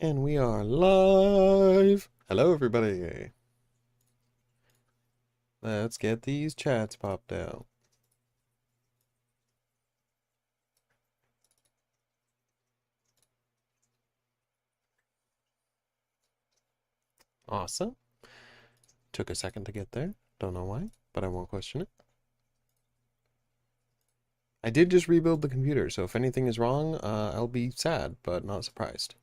And we are live. Hello, everybody. Let's get these chats popped out. Awesome. Took a second to get there. Don't know why, but I won't question it. I did just rebuild the computer, so if anything is wrong, I'll be sad, but not surprised.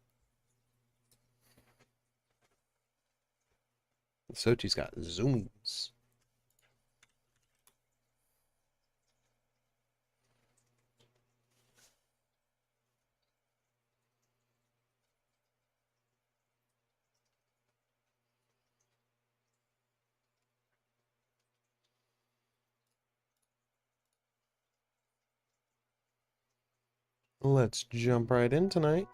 Sochi's got zoomies. Let's jump right in tonight.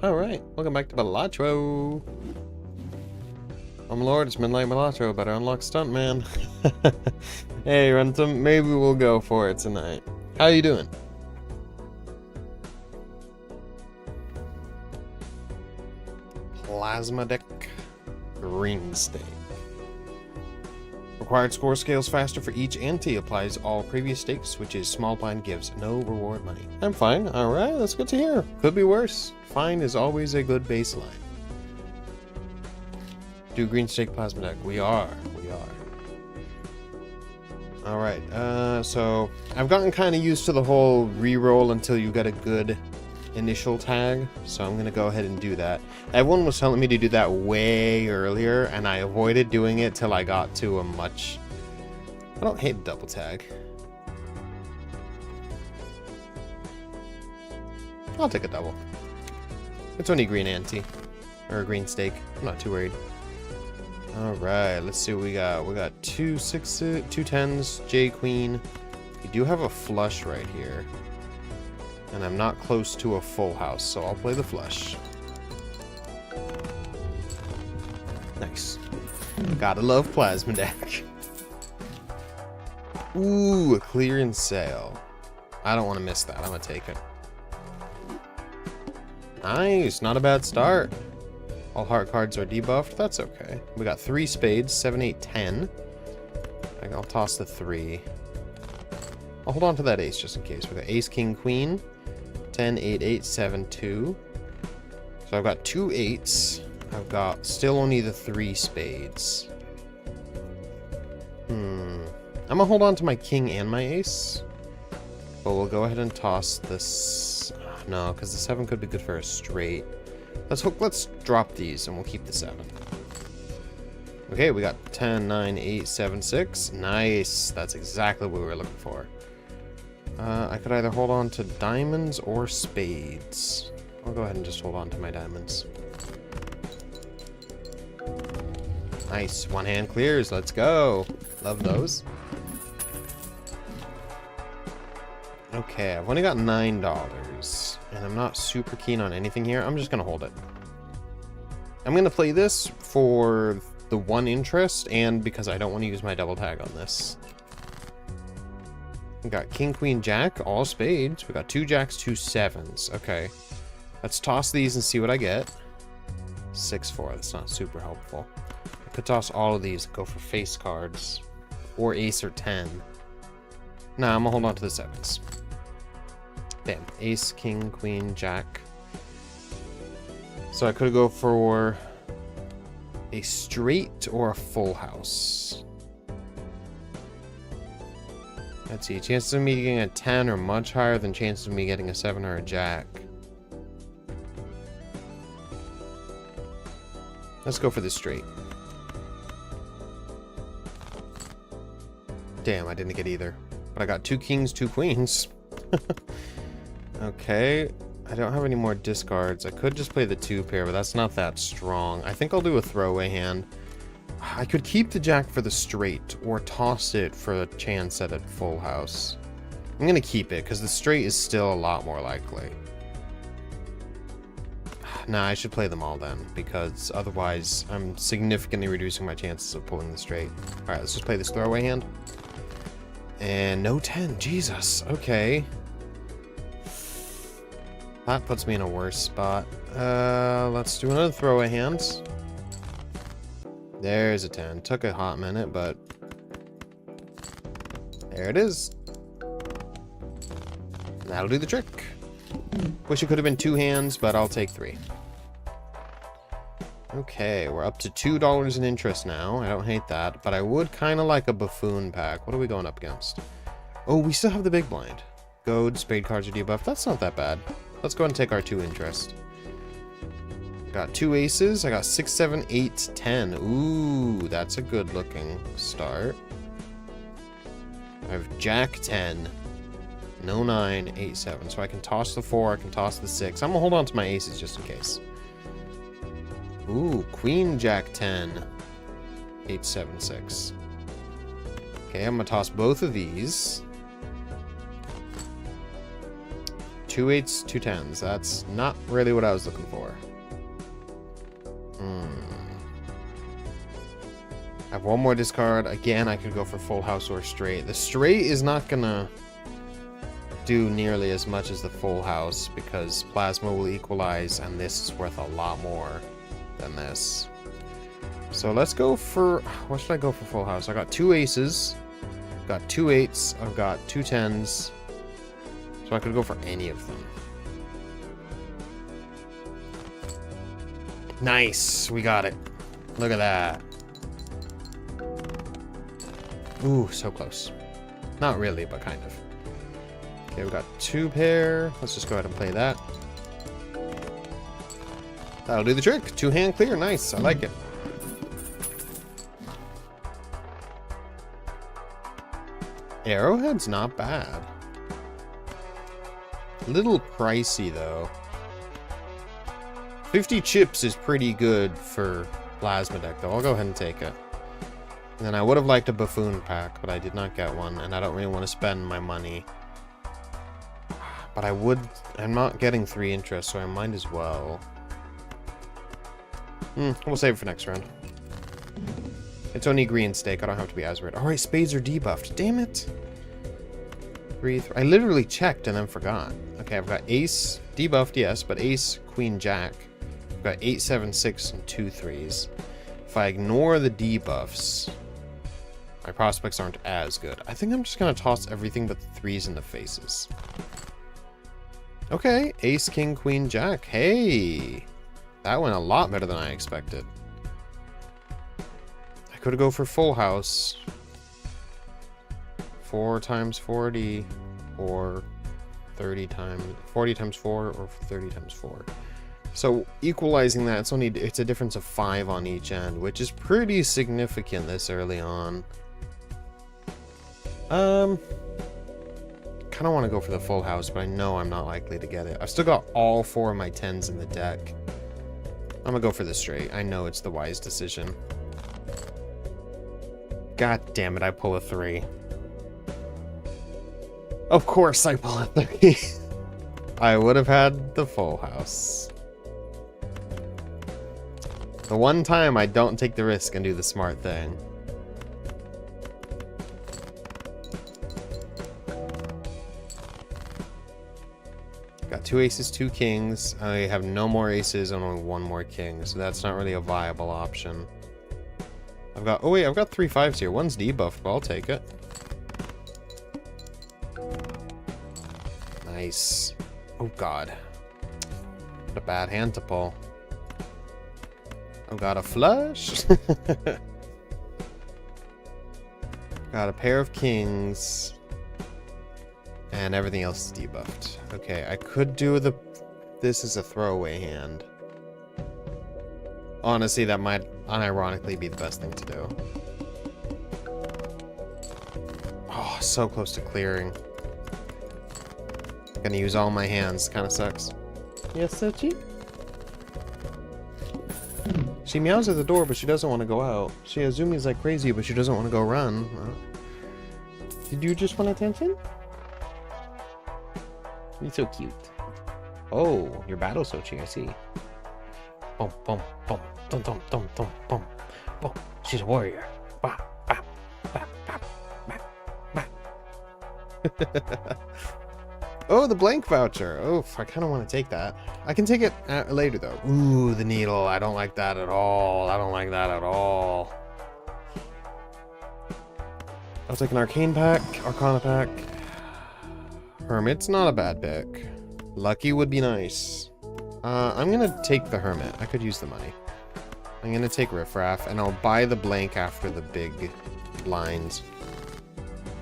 Alright, welcome back to Balatro. Lord, it's Midnight Balatro, better unlock Stuntman. Hey, Rentum, maybe we'll go for it tonight. How you doing? Plasma deck. Green stake. Required score scales faster for each ante. Applies all previous stakes, which is small blind gives no reward money. I'm fine. Alright, that's good to hear. Could be worse. Fine is always a good baseline. Do green stake plasma deck. We are. Alright, so I've gotten kind of used to the whole re-roll until you get a good initial tag, so I'm gonna go ahead and do that. Everyone was telling me to do that way earlier, and I avoided doing it till I got to a much... I don't hate double tag. I'll take a double. It's only green ante, or a green stake. I'm not too worried. Alright, let's see what we got. We got two sixes, two tens, J Queen. We do have a flush right here. And I'm not close to a full house, so I'll play the flush. Nice. Gotta love plasma deck. Ooh, a clearance sale. I don't want to miss that. I'm gonna take it. Nice, not a bad start. All heart cards are debuffed. That's okay. We got 3 spades, 7, 8, 10. I'll toss the 3. I'll hold on to that ace just in case. We got ace, king, queen. 10, 8, 8, 7, 2. So I've got 2 8s. I've got still only the 3 spades. I'm gonna hold on to my king and my ace. But we'll go ahead and toss this. No, because the 7 could be good for a straight. Let's drop these and we'll keep the 7. Okay, we got 10, 9, 8, 7, 6. Nice. That's exactly what we were looking for. I could either hold on to diamonds or spades. I'll go ahead and just hold on to my diamonds. Nice. One hand clears. Let's go. Love those. Okay, I've only got $9. And I'm not super keen on anything here. I'm just going to hold it. I'm going to play this for the 1 interest and because I don't want to use my double tag on this. We got king, queen, jack, all spades. We got 2 jacks, 2 sevens. Okay. Let's toss these and see what I get. 6, 4. That's not super helpful. I could toss all of these and go for face cards. Or ace or 10. Nah, I'm going to hold on to the 7s. Bam. Ace, king, queen, jack. So I could go for a straight or a full house. Let's see. Chances of me getting a 10 are much higher than chances of me getting a 7 or a jack. Let's go for the straight. Damn, I didn't get either. But I got 2 kings, 2 queens. Okay, I don't have any more discards. I could just play the 2 pair, but that's not that strong. I think I'll do a throwaway hand. I could keep the jack for the straight, or toss it for a chance at a full house. I'm gonna keep it, because the straight is still a lot more likely. Nah, I should play them all then, because otherwise I'm significantly reducing my chances of pulling the straight. Alright, let's just play this throwaway hand. And no 10. Jesus. Okay. That puts me in a worse spot. Let's do another throwaway hand. There's a 10. Took a hot minute, but there it is. That'll do the trick. Wish it could have been 2 hands, but I'll take 3. Okay, we're up to $2 in interest now. I don't hate that, but I would kind of like a buffoon pack. What are we going up against? Oh, we still have the big blind. Goad, spade cards are debuffed. That's not that bad. Let's go ahead and take our 2 interest. Got 2 aces. I got 6, 7, 8, 10. Ooh, that's a good looking start. I have Jack 10. No 9, 8, 7. So I can toss the 4, I can toss the 6. I'm gonna hold on to my aces just in case. Ooh, Queen Jack 10. 8, 7, 6. Okay, I'm gonna toss both of these. 2 8s, 2 10s. That's not really what I was looking for. I have one more discard. Again, I could go for full house or straight. The straight is not gonna do nearly as much as the full house because plasma will equalize and this is worth a lot more than this. So let's go for, what should I go for full house? I got 2 aces, got 2 8s, I've got 2 10s, so I could go for any of them. Nice, we got it. Look at that. Ooh, so close. Not really, but kind of. Okay, we got 2 pair. Let's just go ahead and play that. That'll do the trick. 2 hand clear. Nice. I like it. Arrowhead's not bad. Little pricey, though. 50 chips is pretty good for plasma deck, though. I'll go ahead and take it. And then I would have liked a buffoon pack, but I did not get one, and I don't really want to spend my money. But I would... I'm not getting 3 interest, so I might as well. We'll save it for next round. It's only green stake. I don't have to be as worried. Alright, spades are debuffed. Damn it. 3, 3. I literally checked and then forgot. Okay, I've got ace. Debuffed, yes, but ace, queen, jack. I've got 8, 7, 6, and 2 3s. If I ignore the debuffs, my prospects aren't as good. I think I'm just going to toss everything but the 3s in the faces. Okay, ace, king, queen, jack. Hey! That went a lot better than I expected. I could go for full house. 4 times 40 or 40 times 4 or 30 times 4. So equalizing that, it's a difference of 5 on each end, which is pretty significant this early on. Kind of want to go for the full house, but I know I'm not likely to get it. I've still got all 4 of my 10s in the deck. I'm gonna go for the straight. I know it's the wise decision. God damn it, I pull a 3. Of course I pull a 3. I would have had the full house. The one time I don't take the risk and do the smart thing. Got 2 aces, 2 kings. I have no more aces and only 1 more king, so that's not really a viable option. I've got, oh wait, I've got 3 5s here. One's debuffed, but I'll take it. Nice. Oh god. What a bad hand to pull. I've got a flush. Got a pair of kings. And everything else is debuffed. Okay, I could do the... This is a throwaway hand. Honestly, that might unironically be the best thing to do. Oh, so close to clearing. Gonna use all my hands. Kinda sucks. Yes, Sochi? She meows at the door, but she doesn't want to go out. She Azumi's like crazy, but she doesn't want to go run. Did you just want attention? You're so cute. Oh, your battle Sochi, I see. Boom, boom, boom, dum, dum, dum, dum, boom, boom. She's a warrior. Bah, bah, bah, bah, bah, bah. Oh, the blank voucher. Oh, I kind of want to take that. I can take it later, though. Ooh, the needle. I don't like that at all. I don't like that at all. I'll take an arcane pack, arcana pack. Hermit's not a bad pick. Lucky would be nice. I'm gonna take the Hermit. I could use the money. I'm gonna take Riffraff, and I'll buy the blank after the big lines.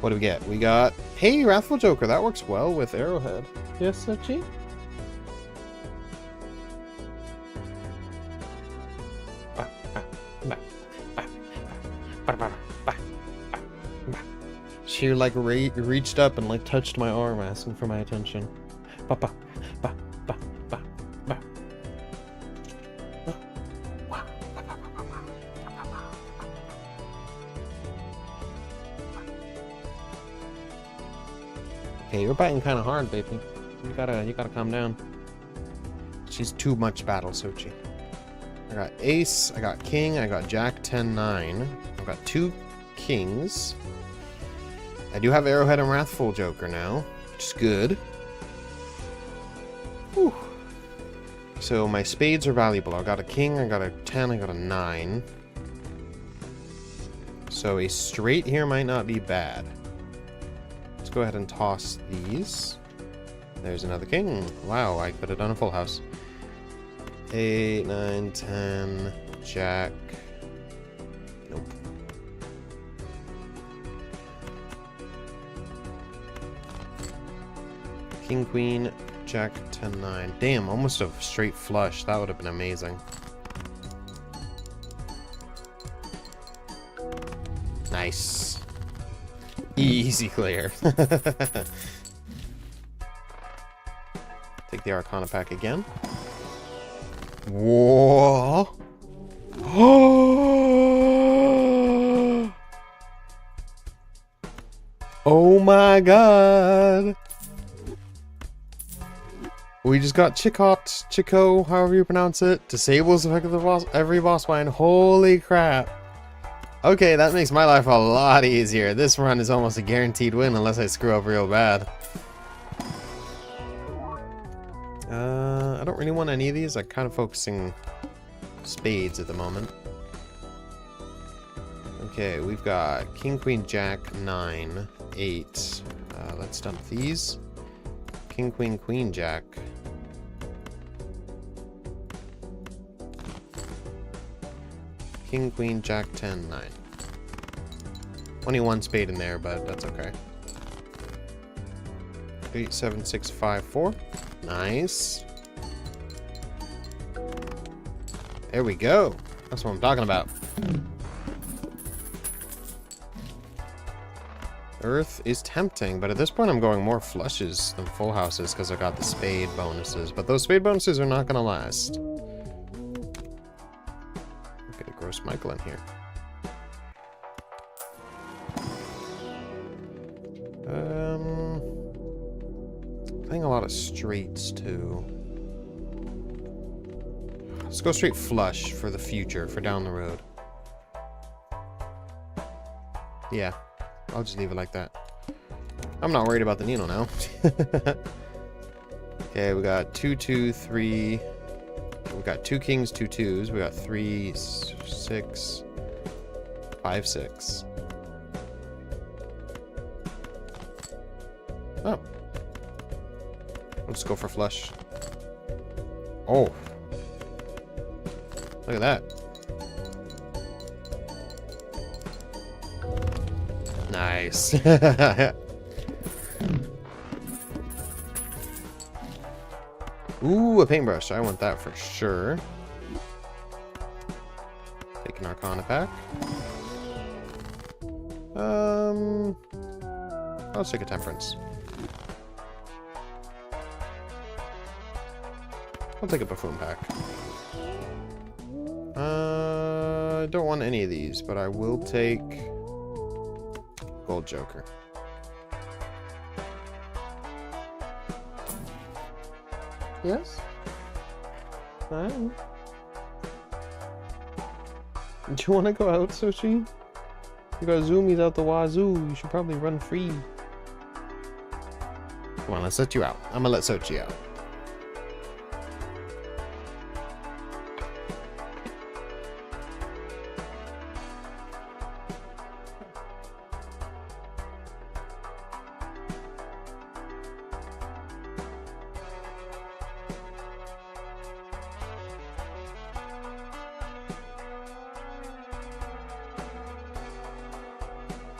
What do we get? We got... Hey, Wrathful Joker. That works well with Arrowhead. Yes, Sochi? She, like, reached up and, like, touched my arm, asking for my attention. Ba-ba, ba, ba, ba, ba. Okay, you're biting kind of hard, baby. You gotta calm down. She's too much battle, Sochi. I got Ace, I got King, I got Jack 10-9. I've got 2 Kings. I do have Arrowhead and Wrathful Joker now, which is good. Whew. So my spades are valuable. I got a King, I got a 10, I got a 9. So a straight here might not be bad. Let's go ahead and toss these. There's another King. Wow, I could have done a full house. 8, 9, 10, Jack. Nope. King, Queen, Jack, 10, 9. Damn, almost a straight flush. That would have been amazing. Nice. Easy clear. Take the Arcana pack again. Whoa. Oh my god. We just got Chico, however you pronounce it. Disables every boss line. Holy crap. Okay, that makes my life a lot easier. This run is almost a guaranteed win unless I screw up real bad. I don't really want any of these. I'm kind of focusing spades at the moment. Okay, we've got King, Queen, Jack, 9, 8. Let's dump these. King, Queen, Queen, Jack. King, Queen, Jack, 10, 9. Only one spade in there, but that's okay. 8, 7, 6, 5, 4. Nice. There we go. That's what I'm talking about. Earth is tempting, but at this point I'm going more flushes than full houses because I got the spade bonuses. But those spade bonuses are not going to last. Get a gross Michael in here. Playing a lot of straights too. Let's go straight flush for the future, for down the road. Yeah, I'll just leave it like that. I'm not worried about the needle now. Okay, we got 2, 2, 3. We got 2 kings, 2 twos. We got 3, 6, 5, 6. Oh. Let's go for flush. Oh. Look at that. Nice. Ooh, a paintbrush. I want that for sure. Take an Arcana pack. Let's take a Temperance. I'll take a Buffoon pack. I don't want any of these, but I will take Gold Joker. Yes? Fine. Do you want to go out, Sushi? You got zoomies out the wazoo. You should probably run free. Come on, let's let you out. I'm gonna let Sochi out.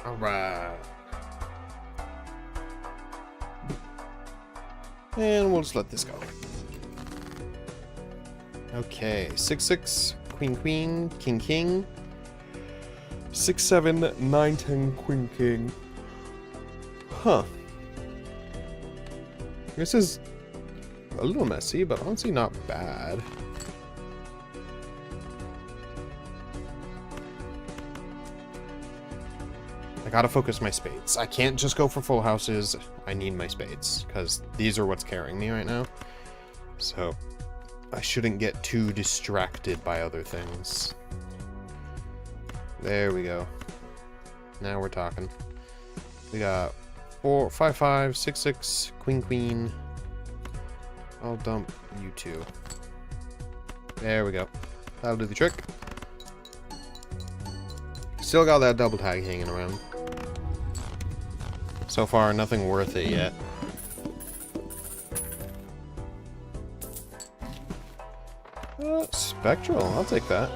Alright. And we'll just let this go. Okay, 6-6, Queen Queen, King King. 6-7, 9-10, Queen King. Huh. This is a little messy, but honestly not bad. I gotta focus my spades. I can't just go for full houses. I need my spades, because these are what's carrying me right now. So, I shouldn't get too distracted by other things. There we go. Now we're talking. We got 4, 5, 5, 6, 6, Queen Queen. I'll dump you two. There we go. That'll do the trick. Still got that double tag hanging around. So far, nothing worth it yet. Spectral, I'll take that.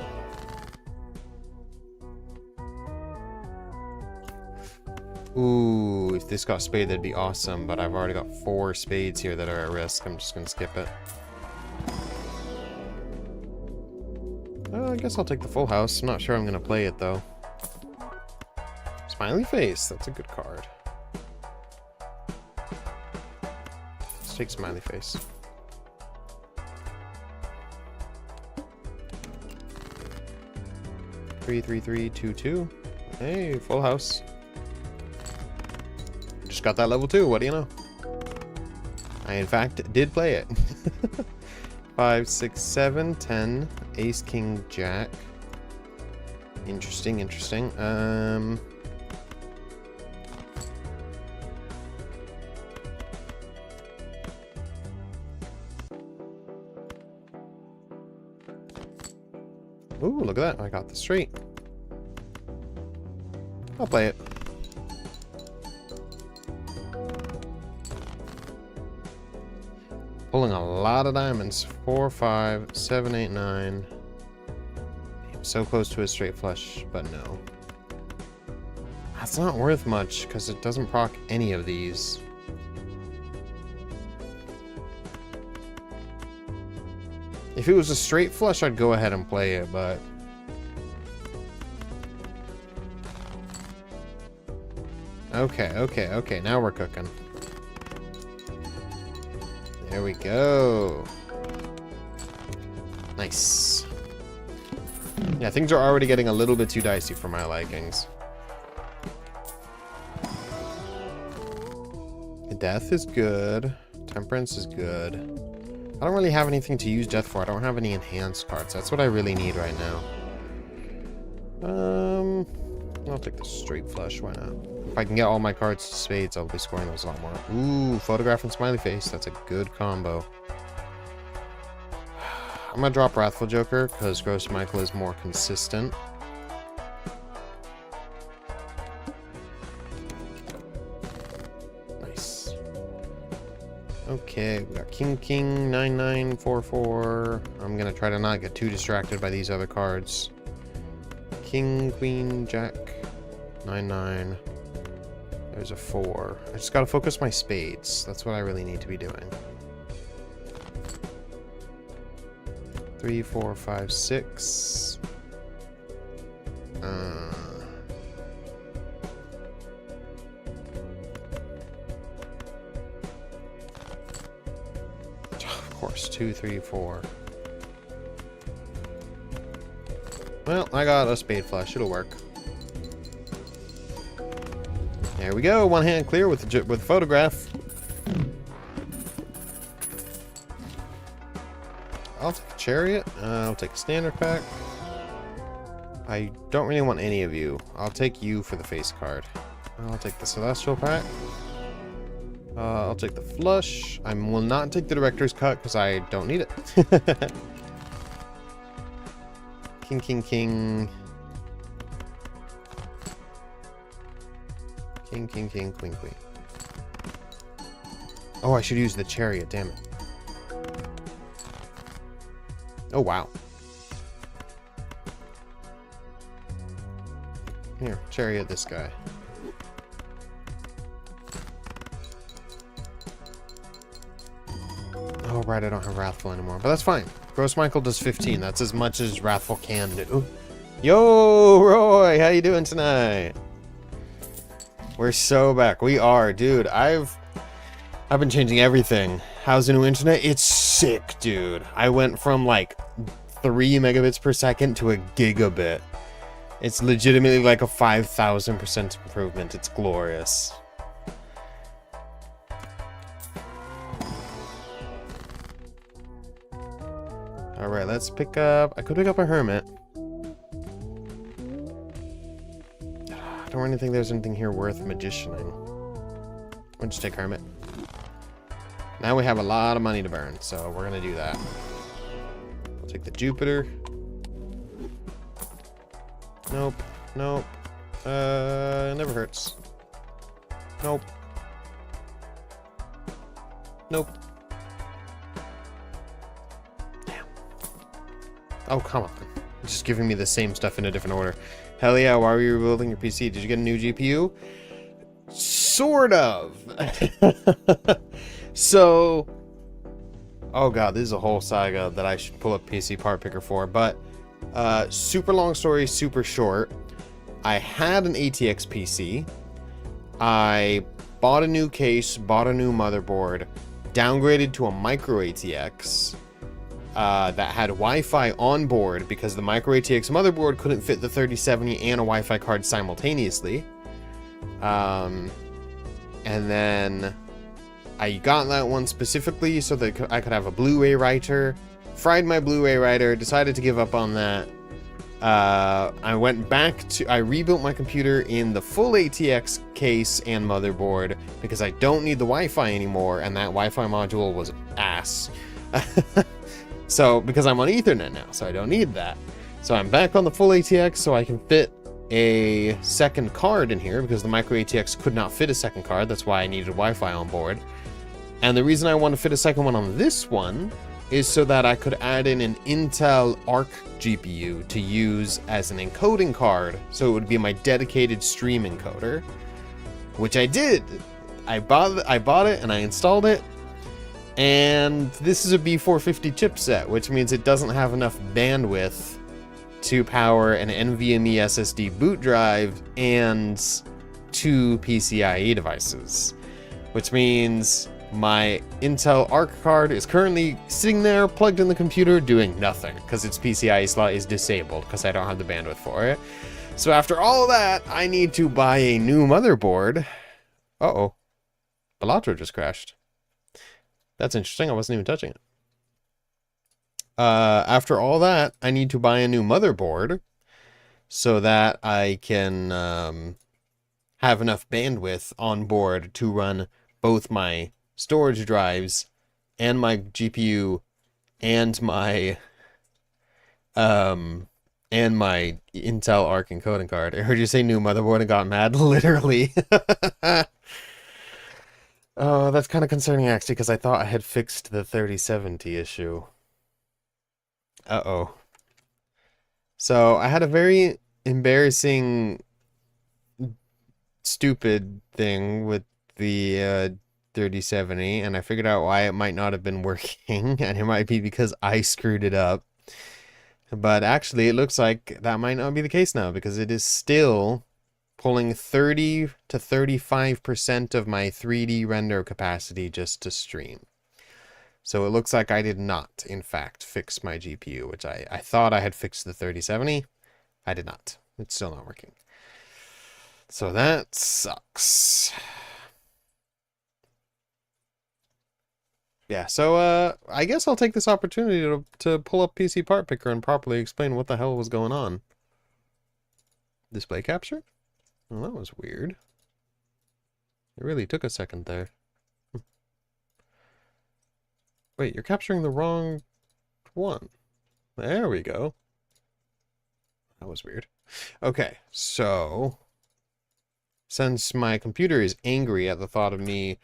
Ooh, if this got spade, that'd be awesome, but I've already got 4 spades here that are at risk. I'm just gonna skip it. I guess I'll take the full house. I'm not sure I'm gonna play it, though. Smiley face, that's a good card. Let's take smiley face. Three, 3, 3, 2, 2. Hey, full house. Just got that level 2, what do you know? I in fact did play it. 5, 6, 7, 10, ace, king, jack. Interesting, interesting. Ooh, look at that. I got the straight. I'll play it. Pulling a lot of diamonds. 4, 5, 7, 8, 9. I'm so close to a straight flush, but no. That's not worth much, because it doesn't proc any of these. If it was a straight flush, I'd go ahead and play it, but... Okay, now we're cooking. There we go. Nice. Yeah, things are already getting a little bit too dicey for my likings. Death is good. Temperance is good. I don't really have anything to use death for. I don't have any enhanced cards. That's what I really need right now. I'll take the straight flush. Why not? If I can get all my cards to spades, I'll be scoring those a lot more. Ooh, photograph and smiley face. That's a good combo. I'm gonna drop Wrathful Joker because Gross Michael is more consistent. Nice. Okay, we got King King 9944. I'm gonna try to not get too distracted by these other cards. King Queen Jack 99. There's a 4. I just gotta focus my spades. That's what I really need to be doing. 3, 4, 5, 6. Of course, 2, 3, 4. Well, I got a spade flush. It'll work. There we go. One hand clear with photograph. I'll take a chariot. I'll take a standard pack. I don't really want any of you. I'll take you for the face card. I'll take the Celestial Pack. I'll take the Flush. I will not take the Director's Cut because I don't need it. King, king, king. King, king, king, queen, queen. Oh, I should use the Chariot, damn it. Oh, wow. Here, Chariot this guy. Oh, right, I don't have Wrathful anymore. But that's fine. Gross Michael does 15. That's as much as Wrathful can do. Yo, Roy! How you doing tonight? We're so back. We are, dude. I've been changing everything. How's the new internet? It's sick, dude. I went from like 3 megabits per second to a gigabit. It's legitimately like a 5,000% improvement. It's glorious. Alright, let's pick up... I could pick up a Hermit. I don't really think there's anything here worth Magicianing. We'll just take Hermit. Now we have a lot of money to burn, so we're gonna do that. We'll take the Jupiter. Nope. Nope. It never hurts. Nope. Nope. Damn. Oh, come on. It's just giving me the same stuff in a different order. Hell yeah, why were you rebuilding your PC? Did you get a new GPU? Sort of. So... Oh god, this is a whole saga that I should pull up PC part picker for, but... super long story, super short. I had an ATX PC. I bought a new case, bought a new motherboard, downgraded to a micro ATX that had Wi-Fi on board because the micro ATX motherboard couldn't fit the 3070 and a Wi-Fi card simultaneously. And then I got that one specifically so that I could have a Blu-ray writer. Fried my Blu-ray writer, decided to give up on that. I went back to... I rebuilt my computer in the full ATX case and motherboard because I don't need the Wi-Fi anymore, and that Wi-Fi module was ass. So, because I'm on Ethernet now, so I don't need that. So I'm back on the full ATX so I can fit a second card in here because the micro ATX could not fit a second card. That's why I needed Wi-Fi on board. And the reason I want to fit a second one on this one is so that I could add in an Intel Arc GPU to use as an encoding card, so it would be my dedicated stream encoder, which I did. I bought it and I installed it, and this is a B450 chipset, which means it doesn't have enough bandwidth to power an NVMe SSD boot drive and 2 PCIe devices, which means my Intel Arc card is currently sitting there plugged in the computer doing nothing because its PCIe slot is disabled because I don't have the bandwidth for it. So after all of that, I need to buy a new motherboard. Uh-oh. Balatro just crashed. That's interesting. I wasn't even touching it. After all that, I need to buy a new motherboard so that I can have enough bandwidth on board to run both my storage drives and my GPU and my Intel Arc encoding card. I heard you say new motherboard and got mad, literally. Oh, that's kind of concerning actually, because I thought I had fixed the 3070 issue. Uh-oh. So I had a very embarrassing, stupid thing with the 3070, and I figured out why it might not have been working, and it might be because I screwed it up. But actually, it looks like that might not be the case now, because it is still pulling 30 to 35% of my 3D render capacity just to stream. So it looks like I did not, in fact, fix my GPU, which I thought I had fixed the 3070. I did not. It's still not working. So that sucks. Yeah, so I guess I'll take this opportunity to pull up PC Part Picker and properly explain what the hell was going on. Display capture? Well, that was weird. It really took a second there. Wait, you're capturing the wrong one. There we go. That was weird. Okay, so since my computer is angry at the thought of me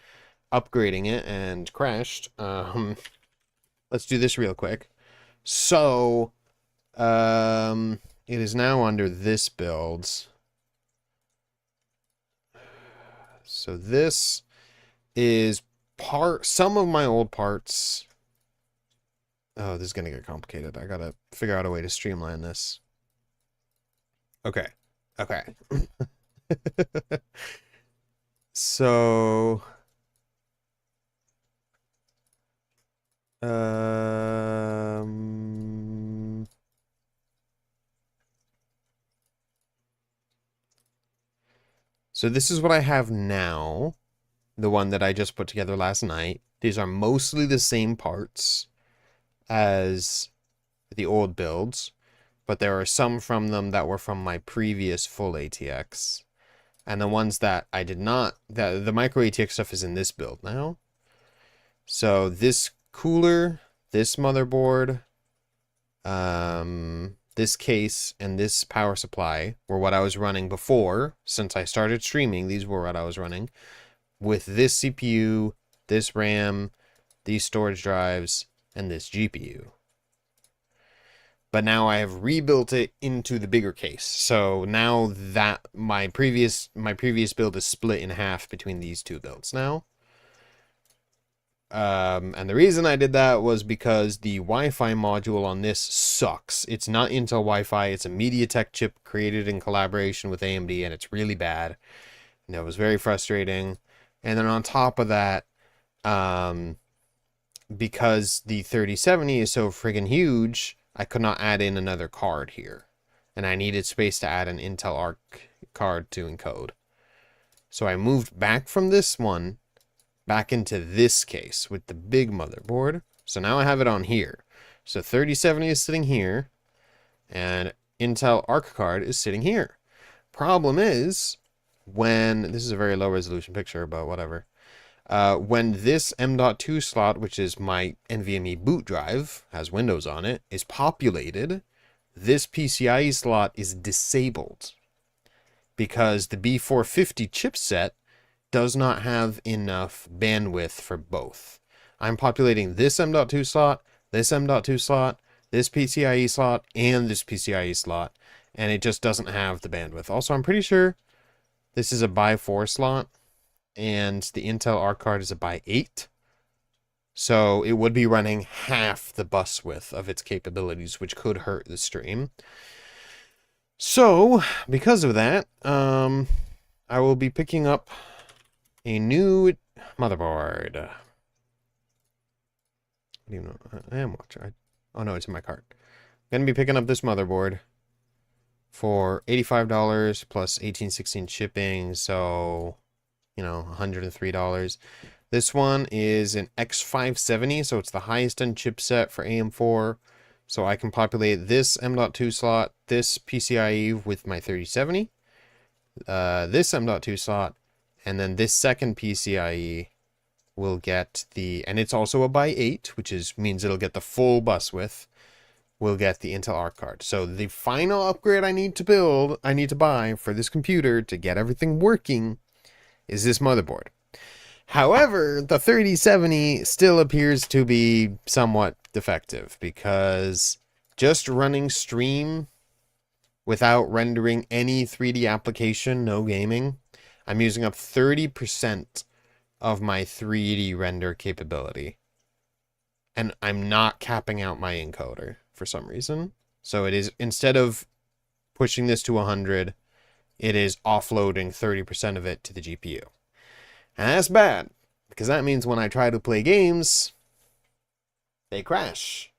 upgrading it and crashed, let's do this real quick. So, it is now under this build. So this is some of my old parts. Oh, this is gonna get complicated. I gotta figure out a way to streamline this. Okay. Okay. So, so this is what I have now. The one that I just put together last night. These are mostly the same parts as the old builds, but there are some from them that were from my previous full ATX. And the ones that I did not, the micro ATX stuff is in this build now. So this cooler, this motherboard, this case, and this power supply were what I was running before. Since I started streaming, these were what I was running. With this CPU, this RAM, these storage drives, and this GPU. But now I have rebuilt it into the bigger case. So now that my previous build is split in half between these two builds now. And the reason I did that was because the Wi-Fi module on this sucks. It's not Intel Wi-Fi. It's a MediaTek chip created in collaboration with AMD, and it's really bad. And that was very frustrating. And then on top of that, because the 3070 is so friggin' huge, I could not add in another card here. And I needed space to add an Intel Arc card to encode. So I moved back from this one back into this case with the big motherboard. So now I have it on here. So 3070 is sitting here, and Intel Arc card is sitting here. Problem is, this is a very low resolution picture, but whatever. When this M.2 slot, which is my NVMe boot drive, has Windows on it, is populated, this PCIe slot is disabled because the B450 chipset does not have enough bandwidth for both. I'm populating this M.2 slot, this M.2 slot, this PCIe slot, and this PCIe slot, and it just doesn't have the bandwidth. Also, I'm pretty sure this is a by 4 slot, and the Intel Arc card is a by 8. So it would be running half the bus width of its capabilities, which could hurt the stream. So, because of that, I will be picking up a new motherboard. You know, I am watching. Oh no, it's in my cart. I'm gonna be picking up this motherboard for $85 plus 1816 shipping, so you know, $103. This one is an X570, so it's the highest end chipset for AM4. So I can populate this M.2 slot, this PCIe with my 3070, this M.2 slot, and then this second PCIe will get and it's also a by 8, which means it'll get the full bus width, will get the Intel Arc card. So the final upgrade I need to buy for this computer to get everything working is this motherboard. However, the 3070 still appears to be somewhat defective because just running stream without rendering any 3D application, no gaming, I'm using up 30% of my 3D render capability. And I'm not capping out my encoder for some reason. So it is, instead of pushing this to 100, it is offloading 30% of it to the GPU. And that's bad, because that means when I try to play games, they crash.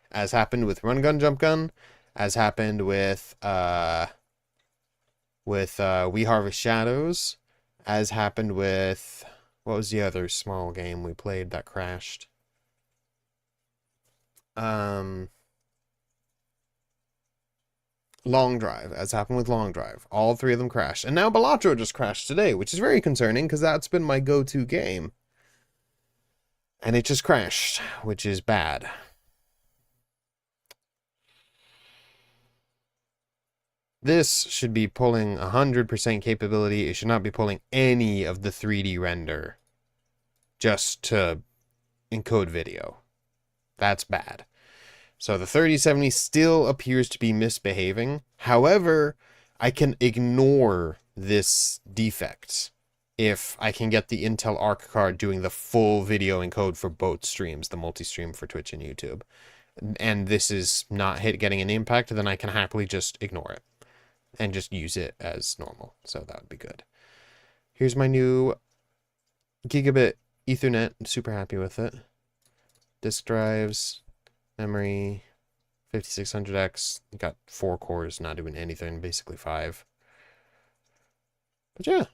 As happened with Run Gun Jump Gun, as happened with We Harvest Shadows, as happened with, what was the other small game we played that crashed? Long Drive, as happened with Long Drive. All three of them crashed. And now Balatro just crashed today, which is very concerning because that's been my go-to game. And it just crashed, which is bad. This should be pulling 100% capability. It should not be pulling any of the 3D render just to encode video. That's bad. So the 3070 still appears to be misbehaving. However, I can ignore this defect if I can get the Intel Arc card doing the full video encode for both streams, the multi-stream for Twitch and YouTube. And this is not getting an impact, then I can happily just ignore it and just use it as normal. So that would be good. Here's my new gigabit Ethernet. I'm super happy with it. Disk drives, memory, 5600X. Got 4 cores, not doing anything, basically 5. But yeah.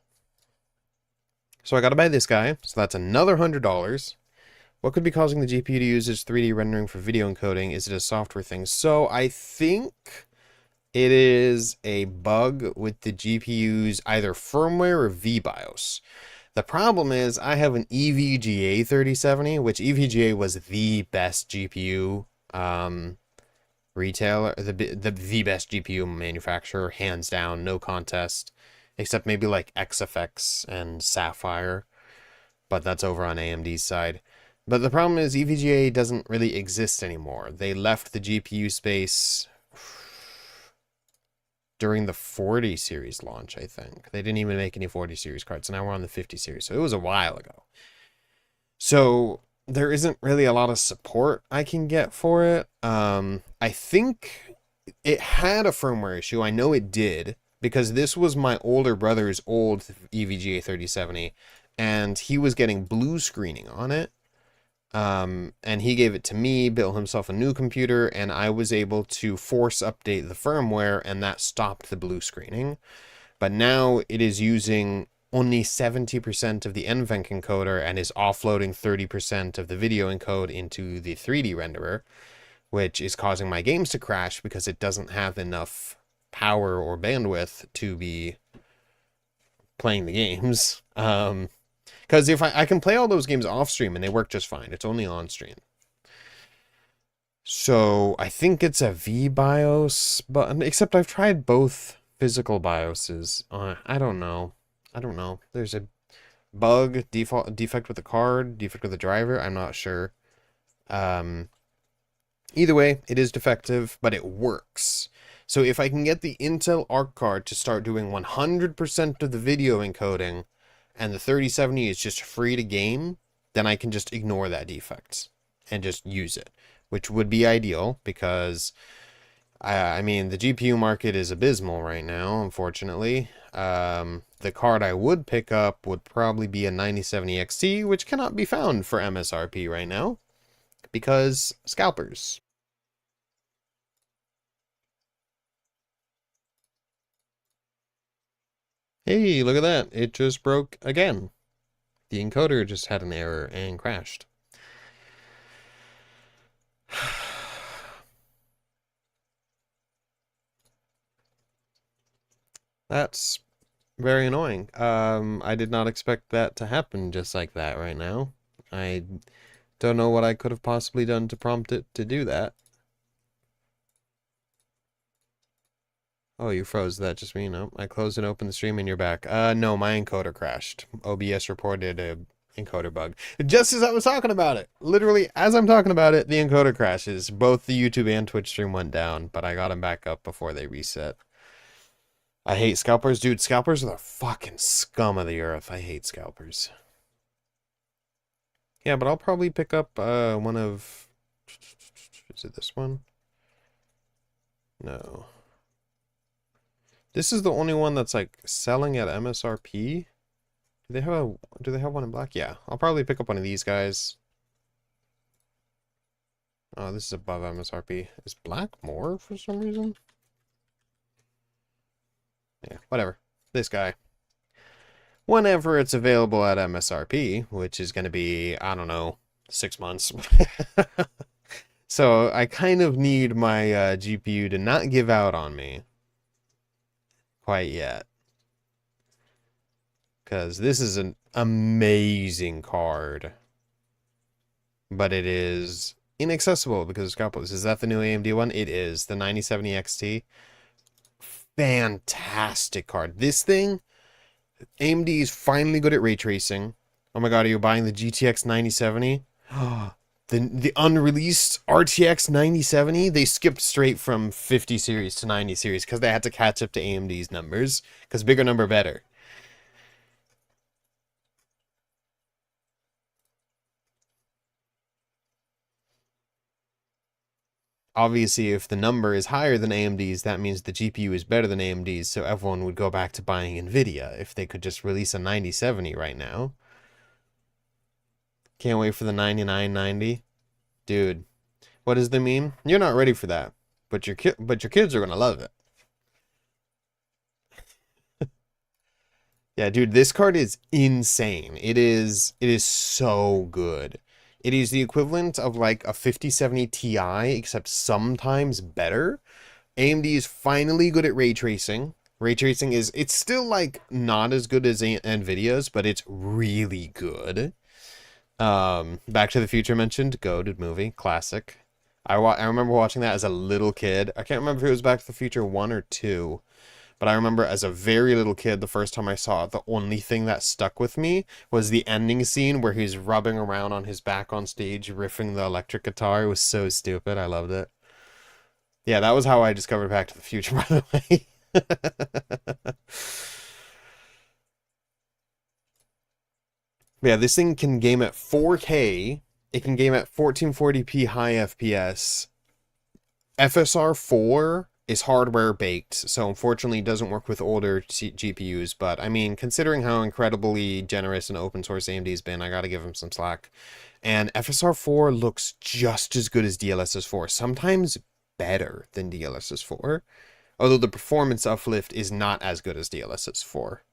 So I got to buy this guy. So that's another $100. What could be causing the GPU to use its 3D rendering for video encoding? Is it a software thing? So I think it is a bug with the GPU's either firmware or VBIOS. The problem is I have an EVGA 3070, which EVGA was the best GPU retailer, the best GPU manufacturer, hands down, no contest, except maybe like XFX and Sapphire, but that's over on AMD's side. But the problem is EVGA doesn't really exist anymore. They left the GPU space during the 40 series launch, I think. They didn't even make any 40 series cards, so now we're on the 50 series, so it was a while ago. So there isn't really a lot of support I can get for it. I think it had a firmware issue. I know it did, because this was my older brother's old EVGA 3070, and he was getting blue screening on it. And he gave it to me, built himself a new computer, and I was able to force update the firmware, and that stopped the blue screening. But now it is using only 70% of the NVENC encoder and is offloading 30% of the video encode into the 3D renderer, which is causing my games to crash because it doesn't have enough power or bandwidth to be playing the games. Because if I can play all those games off stream and they work just fine. It's only on stream. So I think it's a VBIOS, but except I've tried both physical BIOSes. I don't know. There's a bug, defect with the card, defect with the driver. I'm not sure. Either way, it is defective, but it works. So if I can get the Intel Arc card to start doing 100% of the video encoding, and the 3070 is just free to game, then I can just ignore that defect and just use it, which would be ideal because, I mean, the GPU market is abysmal right now, unfortunately. The card I would pick up would probably be a 9070 XT, which cannot be found for MSRP right now because scalpers. Hey, look at that. It just broke again. The encoder just had an error and crashed. That's very annoying. I did not expect that to happen just like that right now. I don't know what I could have possibly done to prompt it to do that. Oh, you froze. That just me? No. I closed and opened the stream and you're back. No, my encoder crashed. OBS reported a encoder bug. Just as I was talking about it. Literally, as I'm talking about it, the encoder crashes. Both the YouTube and Twitch stream went down, but I got them back up before they reset. I hate scalpers. Dude, scalpers are the fucking scum of the earth. I hate scalpers. Yeah, but I'll probably pick up one of... Is it this one? No. This is the only one that's like selling at MSRP. Do they have one in black? Yeah, I'll probably pick up one of these guys. Oh, this is above MSRP. Is black more for some reason? Yeah, whatever. This guy. Whenever it's available at MSRP, which is going to be, I don't know, 6 months. So I kind of need my GPU to not give out on me. quite yet. Because this is an amazing card. But it is inaccessible because of scalpels. Is that the new AMD one? It is. The 9070 XT. Fantastic card. This thing, AMD is finally good at ray tracing. Oh my god, are you buying the GTX 9070? The unreleased RTX 9070, they skipped straight from 50 series to 90 series because they had to catch up to AMD's numbers. Because bigger number better. Obviously, if the number is higher than AMD's, that means the GPU is better than AMD's, so everyone would go back to buying NVIDIA if they could just release a 9070 right now. Can't wait for the 9990. Dude, what does that mean? You're not ready for that, but your kids are gonna love it. Yeah, dude, this card is insane. It is so good. It is the equivalent of like a 5070 Ti, except sometimes better. AMD is finally good at ray tracing. Ray tracing it's still like not as good as Nvidia's, but it's really good. Back to the Future mentioned, goated movie, classic. I remember watching that as a little kid. I can't remember if it was Back to the Future 1 or 2, but I remember as a very little kid, the first time I saw it, the only thing that stuck with me was the ending scene where he's rubbing around on his back on stage, riffing the electric guitar. It was so stupid. I loved it. Yeah, that was how I discovered Back to the Future, by the way. Yeah, this thing can game at 4K. It can game at 1440p high FPS. FSR 4 is hardware baked, so unfortunately it doesn't work with older GPUs, but I mean, considering how incredibly generous and open source AMD's been, I gotta give them some slack. And FSR 4 looks just as good as DLSS 4, sometimes better than DLSS 4, although the performance uplift is not as good as DLSS 4.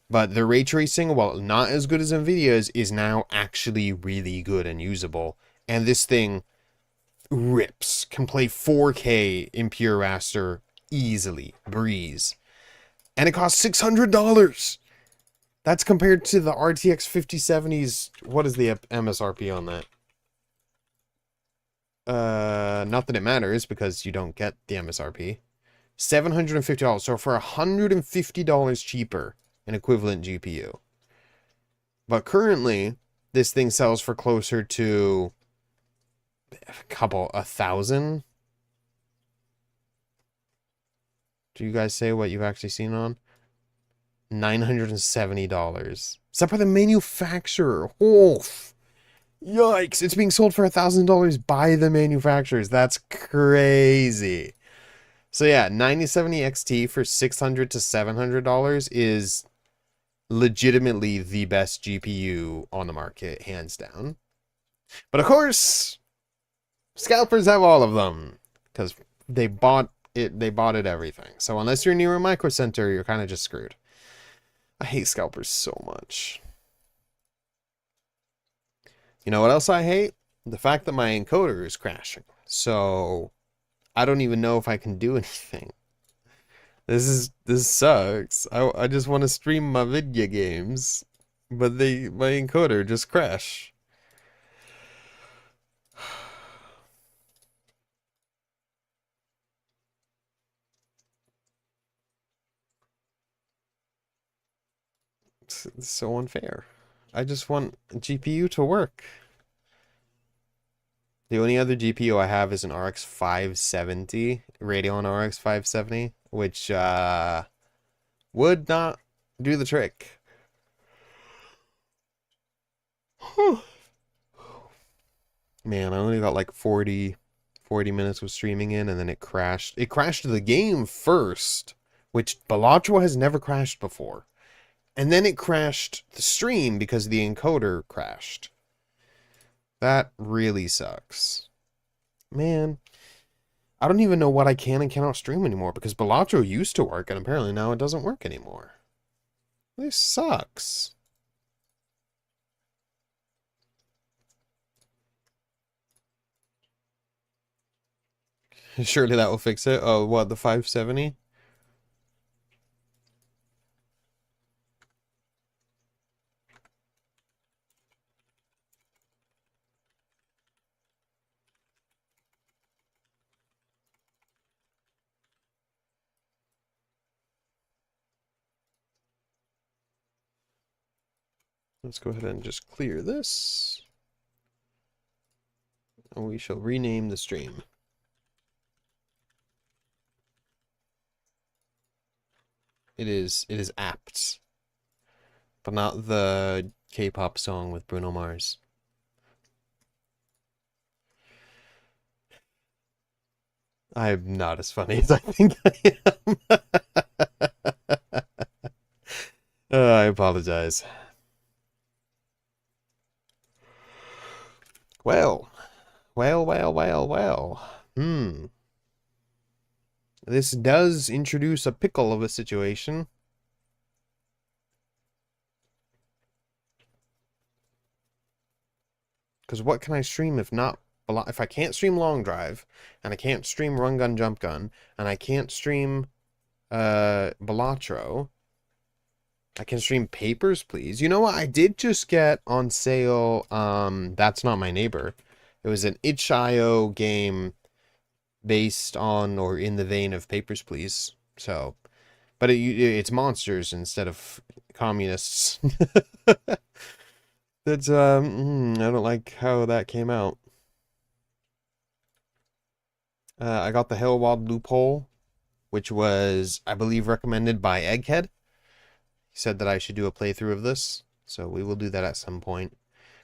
But the ray tracing, while not as good as Nvidia's, is now actually really good and usable. And this thing rips, can play 4K in pure raster easily, breeze. And it costs $600. That's compared to the RTX 5070's. What is the MSRP on that? Not that it matters because you don't get the MSRP. $750. So for $150 cheaper, an equivalent GPU. But currently, this thing sells for closer to a thousand. Do you guys say what you've actually seen on? $970. Is that by the manufacturer? Oh, yikes. It's being sold for $1,000 by the manufacturers. That's crazy. So yeah, 9070 XT for $600 to $700 is legitimately the best GPU on the market, hands down. But of course, scalpers have all of them because they bought it everything. So unless you're near a micro center, you're kind of just screwed. I hate scalpers so much. You know what else I hate? The fact that my encoder is crashing. So I don't even know if I can do anything. This sucks. I just want to stream my video games, but my encoder just crashed. It's so unfair. I just want GPU to work. The only other GPU I have is an RX 570, Radeon RX 570, which would not do the trick. Man, I only got like 40 minutes of streaming in, and then it crashed. It crashed the game first, which Balatro has never crashed before. And then it crashed the stream because the encoder crashed. That really sucks. Man, I don't even know what I can and cannot stream anymore because Balatro used to work and apparently now it doesn't work anymore. This sucks. Surely that will fix it. Oh, what, the 570? Let's go ahead and just clear this. And we shall rename the stream. It is apt. But not the K-pop song with Bruno Mars. I'm not as funny as I think I am. I apologize. Well. This does introduce a pickle of a situation. Because what can I stream if not... If I can't stream Long Drive, and I can't stream Run Gun Jump Gun, and I can't stream Balatro, I can stream Papers, Please. You know what? I did just get on sale, That's Not My Neighbor. It was an itch.io game based on or in the vein of Papers, Please. So, but it's monsters instead of communists. That's, I don't like how that came out. I got the Hellwild Loophole, which was, I believe, recommended by Egghead. He said that I should do a playthrough of this, so we will do that at some point.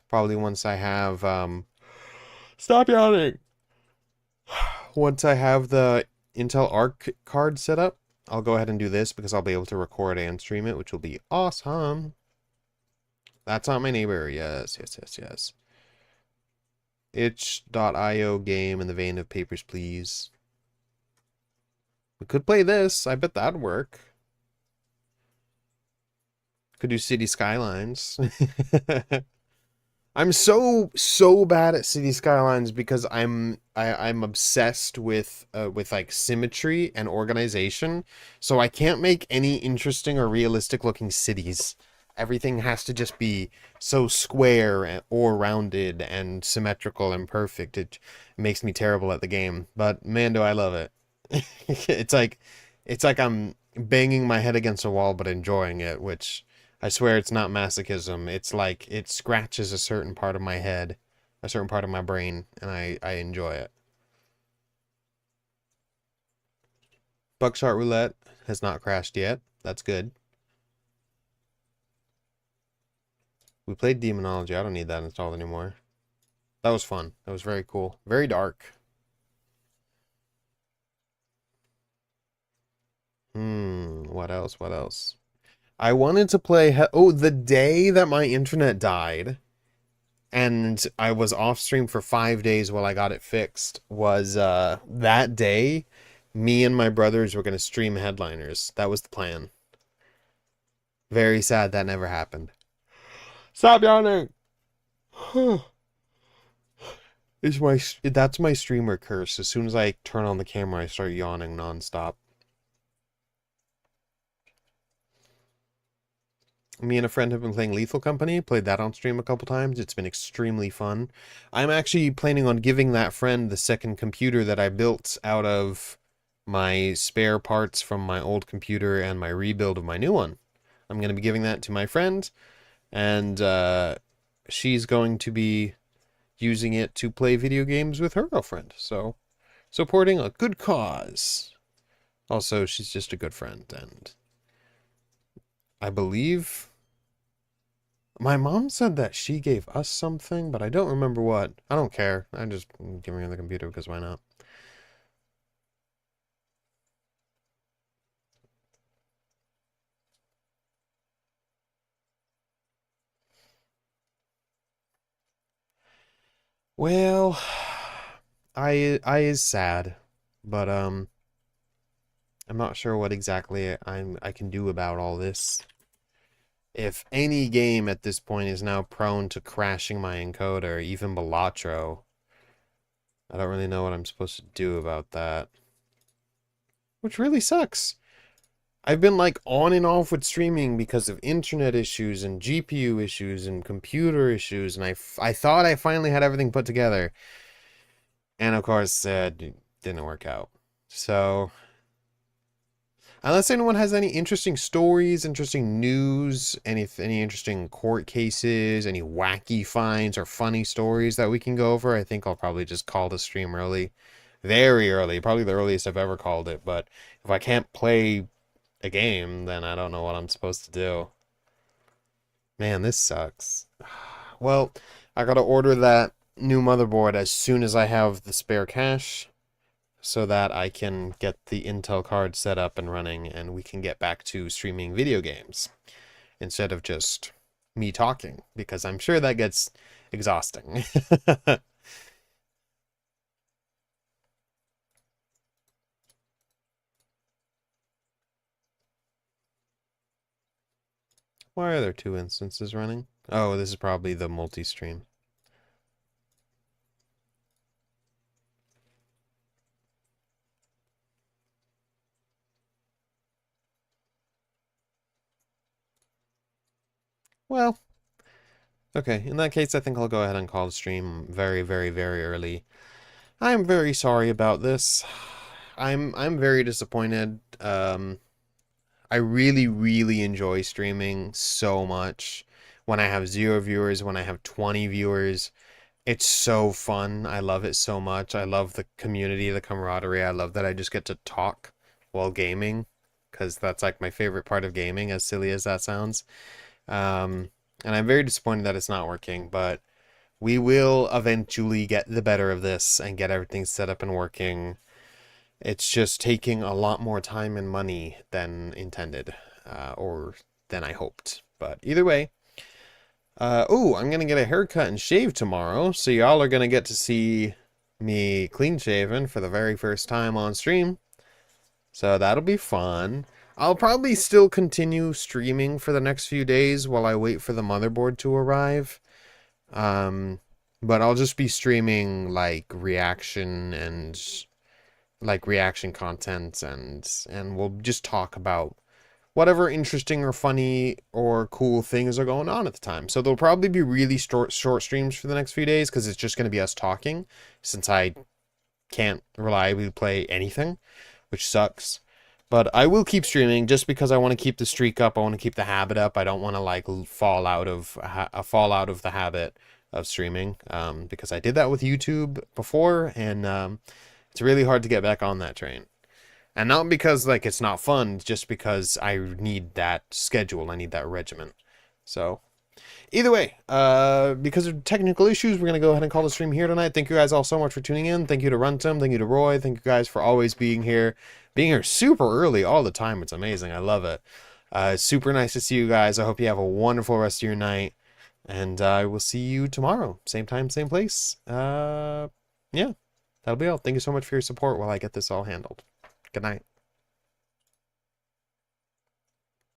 Probably once I have, Stop yawning! Once I have the Intel Arc card set up, I'll go ahead and do this because I'll be able to record and stream it, which will be awesome. That's Not My Neighbor. Yes. Itch.io game in the vein of Papers, Please. We could play this. I bet that'd work. Could do City Skylines. I'm so bad at City Skylines because I'm obsessed with like symmetry and organization. So I can't make any interesting or realistic looking cities. Everything has to just be so square or rounded and symmetrical and perfect. It makes me terrible at the game. But man, do I love it. It's like I'm banging my head against a wall but enjoying it, which I swear it's not masochism. It's like it scratches a certain part of my head, a certain part of my brain, and I enjoy it. Buckshot Roulette has not crashed yet. That's good. We played Demonology. I don't need that installed anymore. That was fun. That was very cool. Very dark. What else? I wanted to play... the day that my internet died, and I was off stream for 5 days while I got it fixed, was that day, me and my brothers were going to stream Headliners. That was the plan. Very sad that never happened. Stop yawning! That's my streamer curse. As soon as I turn on the camera, I start yawning nonstop. Me and a friend have been playing Lethal Company. Played that on stream a couple times. It's been extremely fun. I'm actually planning on giving that friend the second computer that I built out of my spare parts from my old computer and my rebuild of my new one. I'm going to be giving that to my friend, and she's going to be using it to play video games with her girlfriend. So, supporting a good cause. Also, she's just a good friend, and I believe my mom said that she gave us something, but I don't remember what. I don't care. I'm just giving her the computer because why not? Well, I is sad, but I'm not sure what exactly I can do about all this. If any game at this point is now prone to crashing my encoder, even Balatro, I don't really know what I'm supposed to do about that. Which really sucks. I've been like on and off with streaming because of internet issues and GPU issues and computer issues, and I thought I finally had everything put together. And of course, it didn't work out. So Unless anyone has any interesting stories, interesting news, any interesting court cases, any wacky finds or funny stories that we can go over, I think I'll probably just call the stream early. Very early, probably the earliest I've ever called it, but if I can't play a game, then I don't know what I'm supposed to do. Man, this sucks. Well, I gotta order that new motherboard as soon as I have the spare cash so that I can get the Intel card set up and running and we can get back to streaming video games instead of just me talking, because I'm sure that gets exhausting. Why are there two instances running? Oh, this is probably the multi-stream. Well, okay, in that case, I think I'll go ahead and call the stream very, very, very early. I'm very sorry about this. I'm very disappointed. I really, really enjoy streaming so much. When I have 0 viewers, when I have 20 viewers, it's so fun. I love it so much. I love the community, the camaraderie. I love that I just get to talk while gaming, because that's like my favorite part of gaming, as silly as that sounds. And I'm very disappointed that it's not working, but we will eventually get the better of this and get everything set up and working. It's just taking a lot more time and money than intended, or than I hoped. But either way, oh, I'm gonna get a haircut and shave tomorrow, so y'all are gonna get to see me clean shaven for the very first time on stream. So that'll be fun. I'll probably still continue streaming for the next few days while I wait for the motherboard to arrive. Um, but I'll just be streaming like reaction content, and we'll just talk about whatever interesting or funny or cool things are going on at the time. So there'll probably be really short streams for the next few days because it's just going to be us talking, since I can't reliably play anything, which sucks. But I will keep streaming just because I want to keep the streak up. I want to keep the habit up. I don't want to like fall out of the habit of streaming, because I did that with YouTube before, and it's really hard to get back on that train. And not because like it's not fun, just because I need that schedule. I need that regimen. So either way, because of technical issues, we're going to go ahead and call the stream here tonight. Thank you guys all so much for tuning in. Thank you to Runtum. Thank you to Roy. Thank you guys for always being here. Being here super early all the time. It's amazing. I love it. It's super nice to see you guys. I hope you have a wonderful rest of your night. And I will see you tomorrow. Same time, same place. Yeah, that'll be all. Thank you so much for your support while I get this all handled. Good night.